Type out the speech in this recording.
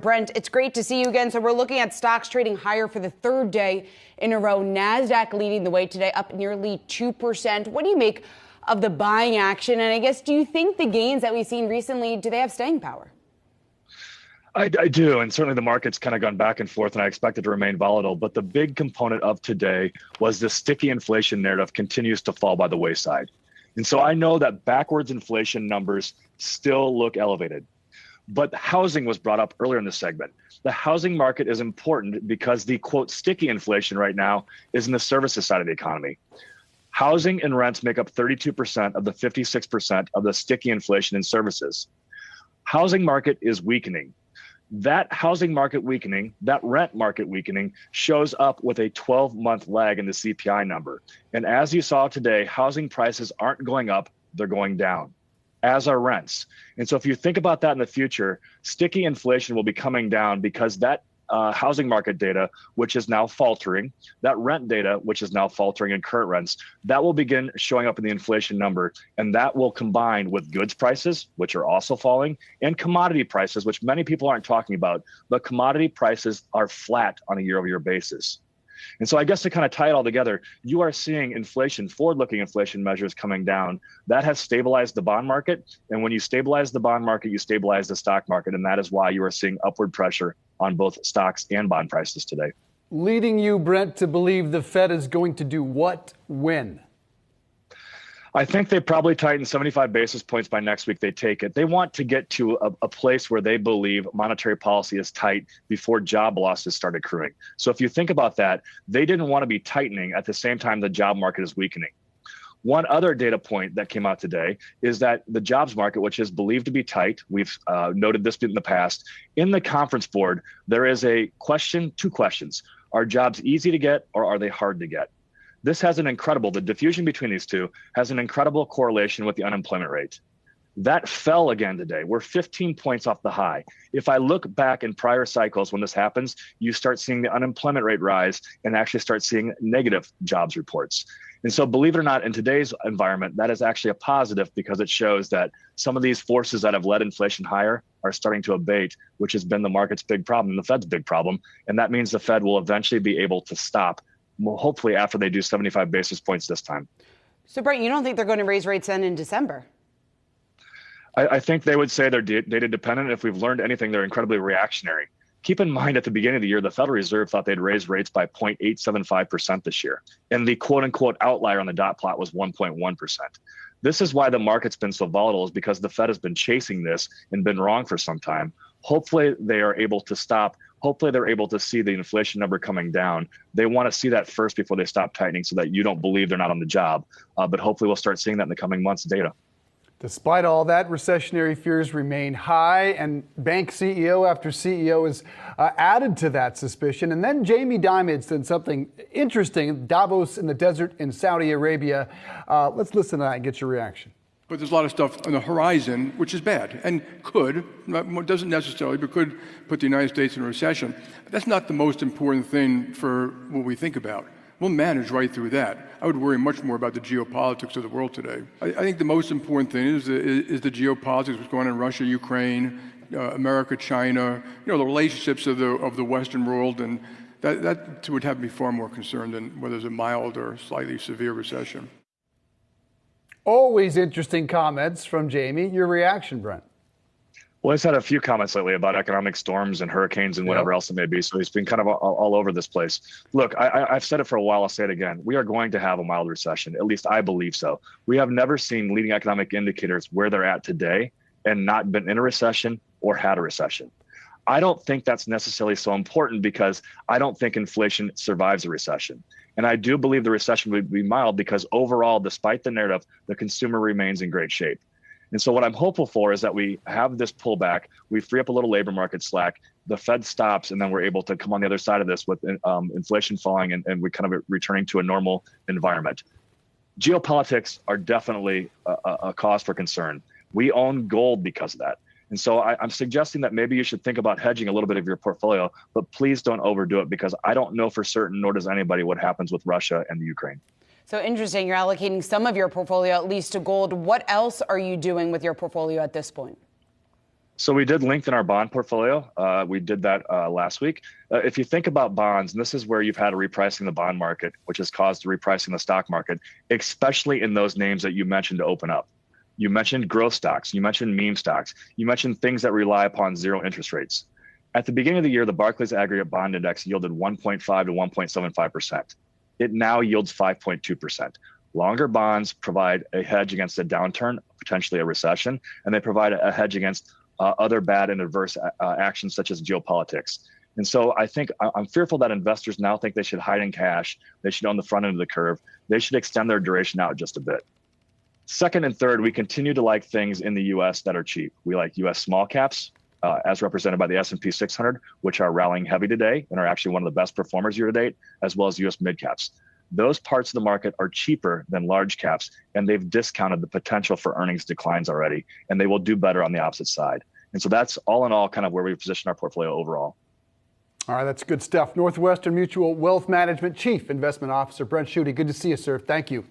Brent, it's great to see you again. So we're looking at stocks trading higher for the third day in a row. NASDAQ leading the way today, up nearly 2%. What do you make of the buying action? And I guess, do you think the gains that we've seen recently, do they have staying power? I do, and certainly the market's kind of gone back and forth, and I expect it to remain volatile. But the big component of today was the sticky inflation narrative continues to fall by the wayside. And so I know that backwards inflation numbers still look elevated. But housing was brought up earlier in the segment. The housing market is important because the, quote, sticky inflation right now is in the services side of the economy. Housing and rents make up 32% of the 56% of the sticky inflation in services. Housing market is weakening. That housing market weakening, that rent market weakening shows up with a 12-month lag in the CPI number. And as you saw today, housing prices aren't going up, they're going down, as are rents. And so if you think about that in the future, sticky inflation will be coming down because that housing market data, which is now faltering, that rent data, which is now faltering in current rents, that will begin showing up in the inflation number. And that will combine with goods prices, which are also falling, and commodity prices, which many people aren't talking about. But commodity prices are flat on a year-over-year basis. And so I guess to kind of tie it all together, you are seeing inflation, forward-looking inflation measures coming down. That has stabilized the bond market. And when you stabilize the bond market, you stabilize the stock market. And that is why you are seeing upward pressure on both stocks and bond prices today. Leading you, Brent, to believe the Fed is going to do what, when? I think they probably tighten 75 basis points by next week. They take it. They want to get to a place where they believe monetary policy is tight before job losses start accruing. So if you think about that, they didn't want to be tightening at the same time the job market is weakening. One other data point that came out today is that the jobs market, which is believed to be tight, we've noted this in the past, in the conference board, there is a question, two questions. Are jobs easy to get or are they hard to get? This has the diffusion between these two has an incredible correlation with the unemployment rate. That fell again today. We're 15 points off the high. If I look back in prior cycles when this happens, you start seeing the unemployment rate rise and actually start seeing negative jobs reports. And so believe it or not, in today's environment, that is actually a positive because it shows that some of these forces that have led inflation higher are starting to abate, which has been the market's big problem and the Fed's big problem. And that means the Fed will eventually be able to stop, hopefully after they do 75 basis points this time. So, Brent, you don't think they're going to raise rates then in December? I think they would say they're data dependent. If we've learned anything, they're incredibly reactionary. Keep in mind, at the beginning of the year, the Federal Reserve thought they'd raise rates by 0.875% this year. And the quote unquote outlier on the dot plot was 1.1%. This is why the market's been so volatile, is because the Fed has been chasing this and been wrong for some time. Hopefully they are able to stop. Hopefully they're able to see the inflation number coming down. They want to see that first before they stop tightening so that you don't believe they're not on the job. But hopefully we'll start seeing that in the coming months' data. Despite all that, recessionary fears remain high, and bank CEO after CEO has added to that suspicion. And then Jamie Dimon said something interesting, Davos in the desert in Saudi Arabia. Let's listen to that and get your reaction. But there's a lot of stuff on the horizon, which is bad and doesn't necessarily, but could put the United States in a recession. That's not the most important thing for what we think about. We'll manage right through that. I would worry much more about the geopolitics of the world today. I think the most important thing is the geopolitics, what's going on in Russia, Ukraine, America, China, the relationships of the Western world, and that would have me far more concerned than whether there's a mild or slightly severe recession. Always interesting comments from Jamie. Your reaction, Brent? Well, he's had a few comments lately about economic storms and hurricanes and whatever else it may be. So he's been kind of all over this place. Look, I've said it for a while. I'll say it again. We are going to have a mild recession. At least I believe so. We have never seen leading economic indicators where they're at today and not been in a recession or had a recession. I don't think that's necessarily so important because I don't think inflation survives a recession. And I do believe the recession would be mild because overall, despite the narrative, the consumer remains in great shape. And so what I'm hopeful for is that we have this pullback, we free up a little labor market slack, the Fed stops, and then we're able to come on the other side of this with inflation falling and we're kind of returning to a normal environment. Geopolitics are definitely a cause for concern. We own gold because of that. And so I'm suggesting that maybe you should think about hedging a little bit of your portfolio, but please don't overdo it because I don't know for certain, nor does anybody, what happens with Russia and the Ukraine. So interesting. You're allocating some of your portfolio at least to gold. What else are you doing with your portfolio at this point? So we did lengthen our bond portfolio. We did that last week. If you think about bonds, and this is where you've had a repricing the bond market, which has caused a repricing the stock market, especially in those names that you mentioned to open up. You mentioned growth stocks. You mentioned meme stocks. You mentioned things that rely upon zero interest rates. At the beginning of the year, the Barclays Aggregate Bond Index yielded 1.5 to 1.75%. It now yields 5.2%. Longer bonds provide a hedge against a downturn, potentially a recession, and they provide a hedge against other bad and adverse actions such as geopolitics. And so I think I'm fearful that investors now think they should hide in cash. They should own the front end of the curve. They should extend their duration out just a bit. Second and third, we continue to like things in the U.S. that are cheap. We like U.S. small caps, as represented by the S&P 600, which are rallying heavy today and are actually one of the best performers year to date, as well as U.S. mid caps. Those parts of the market are cheaper than large caps, and they've discounted the potential for earnings declines already, and they will do better on the opposite side. And so that's all in all kind of where we position our portfolio overall. All right, that's good stuff. Northwestern Mutual Wealth Management Chief Investment Officer Brent Schutte. Good to see you, sir. Thank you.